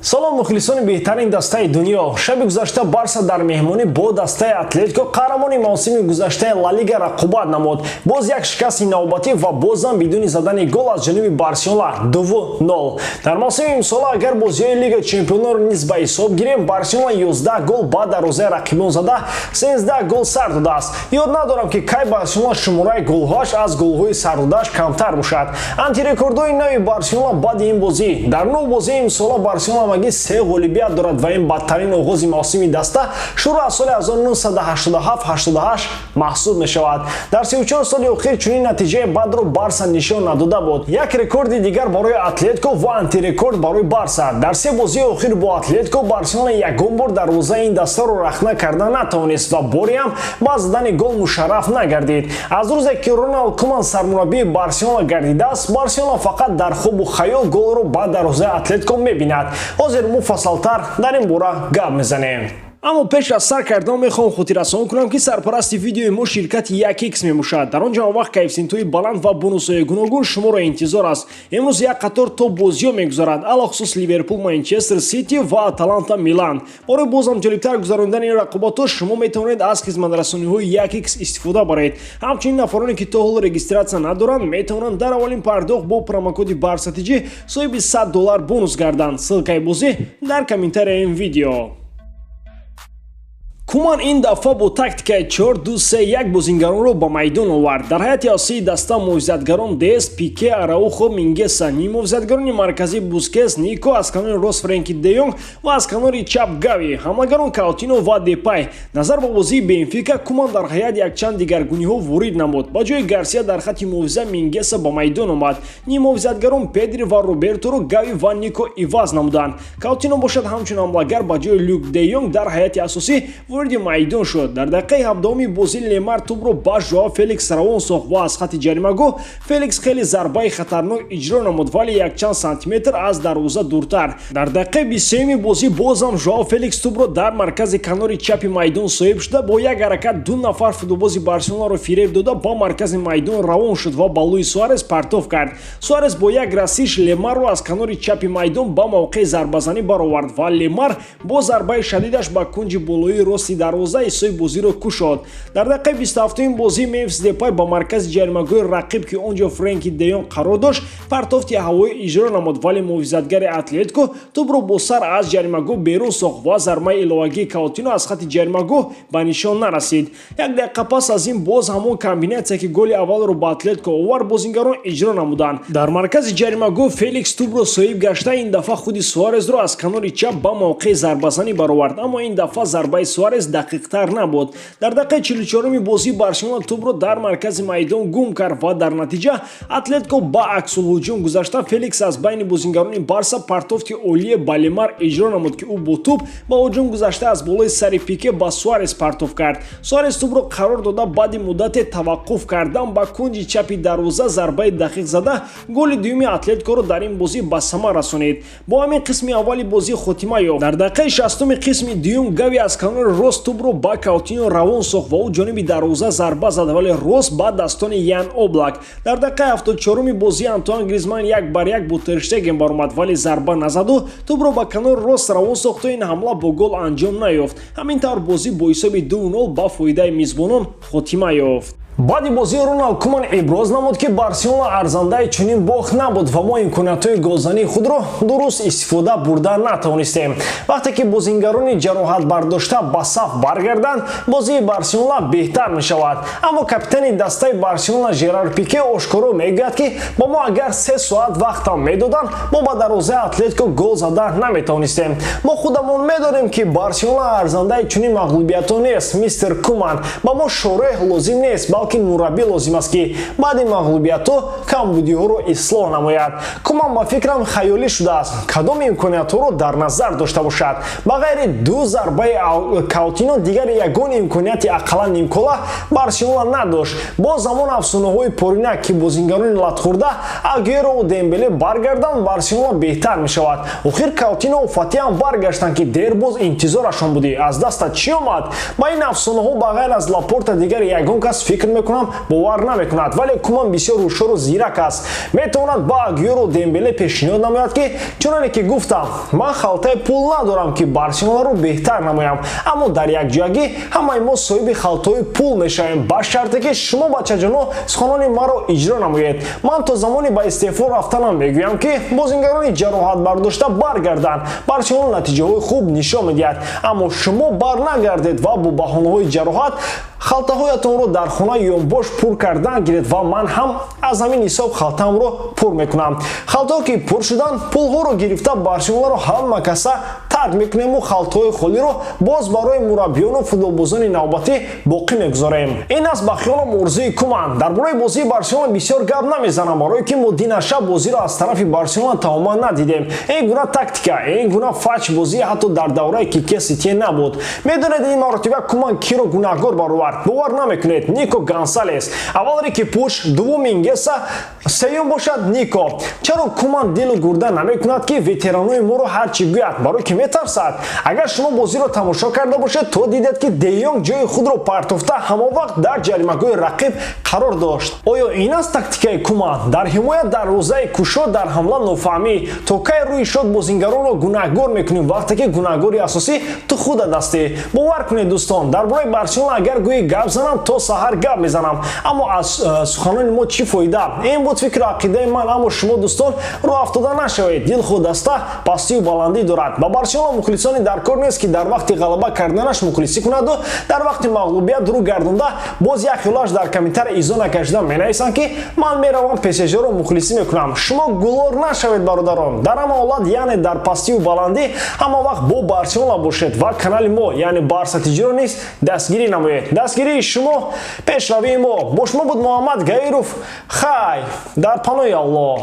салом мухлисони беҳтарин дастаи дунё. Шаби гузашта Барса дар меҳмонӣ бо дастаи Атлетико қаҳрамони мавсими гузаштаи Ла Лига рақобат намуд. Боз як шикасти навбатӣ ва бозам бидуни задани гол аз ҷониби Барселона 2-0. Дар мавсими имсола агар бозиҳои Лига Чемпионҳоро низ ба ҳисоб гирем, Барселона 11 гол ба дарвозаи рақибон зада 13 гол сар додааст. Ёд надорам ки кай Барселона шумораи голҳоаш аз голҳои сардодааш камтар бошад. Антирекордҳои нави Барселона баъди ин бозӣ. Дар 9 бозии имсола Барселона маги 3 ғолибият дорад ва ин бадтарин оғози мавсими даста шуруъ аз соли 1987-88 маҳсуб мешавад. Дар 34 соли охир чунин натиҷаи бадро Барса нишон надода буд. Як рекорди дигар барои Атлетико ва антирекорд барои Барса. Дар 3 бозии охир бо Атлетико Барселона ягон бор дарвозаи ин дастаро рахна карда натавонист ва бори ҳам ба задани гол мушарраф нагардид. Аз рӯзе ки Роналд Куман сармураббии Барселона гардидааст, Барселона фақат дар хобу хаёл голро ба дарвозаи Атлетико мебинад. Ҳозир муфассалтар дар ин бора гап мезанем. аммо пеш аз сар кардан мехоҳам хотиррасон кунам ки сарпарасти видеои мо ширкати 1x мебошад. дар он ҷамъовақт коэффициентҳои баланд ва бонусҳои гуногун шуморо интизор аст. имрӯз як қатор топ бозиҳо мегузарад, алахусус Ливерпул, Манчестер Сити ва Аталанта Милан. барои бозам ҷолибтар гузарондани ин рақобатҳо шумо метавонед аз хизматрасониҳои 1x истифода баред. ҳамчунин нафароне ки то ҳол регистратсия надоранд метавонанд дар аввалин пардохт бо промокоди барсатиҷӣ соҳиби $100 бонус гарданд. ссилкаи бозӣ дар комментарияи ин видео. Куман ин дафъа бо тактикаи 4-2-3-1 бозингаронро ба майдон овард. Дар ҳайати осии даста муҳофизатгарон Дест, Пике, Араухо, Мингеса, муҳофизатгарони марказӣ Бускес, Нико, аз канори рост Френки де Йонг ва аз канори чап Гави, ҳамлагарон Каутино ва Депай. Назар ба бозии Бенфика, Куман дар ҳайат якчанд дигаргуниҳо ворид намуд. Ба ҷои Гарсия дар хати муҳофиза Мингеса ба майдон омад. Муҳофизатгарон Педри ва Роберторо Гави ва Нико иваз намуданд. Каутино бошад ҳамчун ҳамлагар ба ҷои Люк де Йонг дар ҳайати асосӣ вороди майдон шуд. Дар дақиқаи 7-уми бозӣ Лемар тӯбро ба Жоао Феликс равон сохт ва аз хати ҷаримагоҳ Феликс хеле зарбаи хатарнок иҷро намуд, вале якчанд сантиметр аз дарвоза дуртар. Дар дақиқаи 23-уми бозӣ бозам Жоао Феликс тӯбро дар маркази канори чапи майдон соҳиб шуда бо як ҳаракат ду нафар футболбози Барселонаро фиреб дода ба маркази майдон равон шуд ва ба Луис Суарес партов кард. Суарес бо як расиш Лемарро аз канори чапи майдон ба мавқеи зарбазанӣ баровард ва Лемар бо зарбаи шадидаш ба кунҷи болоии рости дарвоза исои бозиро кушод. Дар дақиқаи 27-уми бозӣ Мемфис Депай ба маркази ҷаримагоҳи рақиб ки он ҷо Френки де Йонг қарор дошт партофти ҳавоӣ иҷро намуд, вале муҳофизатгари Атлетико тӯбро бо сар аз ҷаримагоҳ берун сохт ва зарбаи иловагии Каутино аз хати ҷаримагоҳ ба нишон нарасид. Як дақиқа пас аз ин боз ҳамон комбинатсия ки голи аввалро ба Атлетико овард бозингарон иҷро намуданд. Дар маркази ҷаримагоҳ Феликс тӯбро соҳиб гашта ин дафъа худи Суаресро аз канори чап ба мавқеи зарбазанӣ баровард, аммо ин дафъа зарбаи Суарес дақиқтар набуд. Дар дақиқаи 44-уми бозӣ Барселона тӯбро дар маркази майдон гум кард ва дар натиҷа Атлетико ба аксулҳуҷум гузашта Феликс аз байни бозингарони Барса партофти олие ба Лемар иҷро намуд ки ӯ бо тӯб ба ҳуҷум гузашта аз болои сари Пике ба Суарес партов кард. Суарес тӯбро қарор дода баъди муддате таваққуф кардан ба кунҷи чапи дарвоза зарбаи дақиқ зада голи дуюми Атлетикоро дар ин бозӣ ба сама расонид. Бо ҳамин қисми аввали бозӣ хотима ёфт. Дар дақиқаи 60-уми қисми дуюм Гави аз канори рост тӯбро ба Каутино равон сохт ва ӯ ҷониби дарвоза зарба зад, вале рост ба dastoни Ян Облак. Дар дақиқаи 74-уми бозӣ Антуан Гризман 1-1 бо Тер Штеген баромад, вале зарба назаду тӯбро ба канори рост равон сохту ин ҳамла бо гол анҷом наёфт. ҳамин тавр бозӣ бо ҳисоби 2-0 ба фоидаи мизбонон хотима ёфт. баъди бозӣ Роналд Куман иброз намуд ки Барселона арзандаи чунин бохт набуд ва мо имкониятҳои голзании худро дуруст истифода бурда натавонистем. вақте ки бозингарони ҷароҳатбардошта ба саф баргарданд, бозии Барселона беҳтар мешавад. аммо капитани дастаи Барселона Жерар Пике ошкоро мегӯяд ки ба мо агар 3 соат вақтам медоданд, мо ба дарвозаи Атлетико гол зада наметавонистем. мо худамон медонем ки Барселона арзандаи чунин мағлубиятҳо нест. мистер Куман, ба мо шореҳ лозим нест, балки мураббӣ лозим аст ки баъди мағлубиятҳо камбудиҳоро ислоҳ намояд. Куман ба фикрам хаёлӣ шудааст кадом имкониятҳоро дар назар дошта бошад. ба ғайри ду зарбаи Каутино дигар ягон имконияти ақаллан нимкола Барселона надошт. бо замон афсонаҳои поринак ки бозингарони латхӯрда Агюэро Дембеле баргарданд, Барселона беҳтар мешавад. охир Каутино фатиҳам баргаштанд ки дер боз интизорашон будӣ. аз даста чӣ омад? ба ин афсонаҳо ба ғайр аз Лапорта дигар ягон кас фикр мекунам, бовар намекунад, вале Куман бисёр ҳушёру зирак аст. Метавонад ба Агюэро Дембеле пешниҳод намояд ки чуноне ки гуфтам, ман халтаи пул надорам ки Барселонаро беҳтар намоям, аммо дар якҷоягӣ ҳамаи мо соҳиби халтаи пул мешавем, ба шарте ки шумо бачаҷоно суханони маро иҷро намоед. Ман то замони ба истеъфо рафтанам мегӯям ки бозингарони ҷароҳатбардошта баргарданд. Барселона натиҷаҳои хуб нишон медиҳад, аммо шумо барнагардед ва бо баҳонаҳои ҷароҳат халтаҳоятонро дар хонаи ёнбош пур кардан гиред ва ман ҳам аз ҳамин ҳисоб халтаамро пур мекунам. Халтаҳо ки пур шуданд, пулҳоро гирифта Барселонаро ҳама каса тарк мекунему халтаҳои холиро боз барои мураббиёну футболбозони навбатӣ боқӣ мегузорем. Ин аст ба хиёлам орзуи Куман. Дар бораи бозии Барселона бисёр гап намезанам, барое ки мо динаша бозиро аз тарафи Барселона тамоман надидем. Ин гуна тактика, ин гуна фач бозӣ ҳатто дар давраи Кике Сетьен набуд. Медонед ин маротиба Куман киро гунаҳгор баровард? Бовар намекунед, Нико Гонсалес. Аввал Рики Пуч, дуввум Мингеса, сеюм бошад Нико. Чаро Куман дилу гурда намекунад ки ветеранои моро ҳар чӣ гӯяд, барое ки метарсад? Агар шумо бозиро тамошо карда бошед, то дидед ки Де Йонг ҷои худро партофта ҳамовақт дар ҷаримагоҳи рақиб қарор дошт. Оё ин аст тактикаи Куман? Дар ҳимоя дарвозаи кушод, дар ҳамла нофаҳмӣ. То кай рӯи шод бозингаронро гунаҳгор мекунем вақте ки гунаҳгори асосӣ ту худат ҳастӣ? Бовар кунед дӯстон, дар бораи Барселона агар гӯи гап занам, то саҳар гап мезанам, аммо аз суханони мо чӣ фоида? Ин буд фикру ақидаи ман, аммо шумо дӯстон роҳ афтода нашавед. Дил худ даста пастию баландӣ дорад. Ба Барселона мухлисони дар кор нест ки дар вақти ғалаба карданаш мухлисӣ кунаду дар вақти мағлубият рӯ гардонда боз як ёлаш дар комментар изо накашида менависанд ки ман меравам ПСЖро мухлисӣ мекунам. Шумо гулор нашавед бародарон. Дар ҳама ҳолат яъне дар пастию баландӣ ҳама вақт бо Барселона бошед ва канали мо яъне Барса Тиҷро низ дастгирӣ намоед. Дастгирии шумо пешравии мо. Бо шумо буд Муҳаммад Гаиров. Хай дар паноҳи Аллоҳ.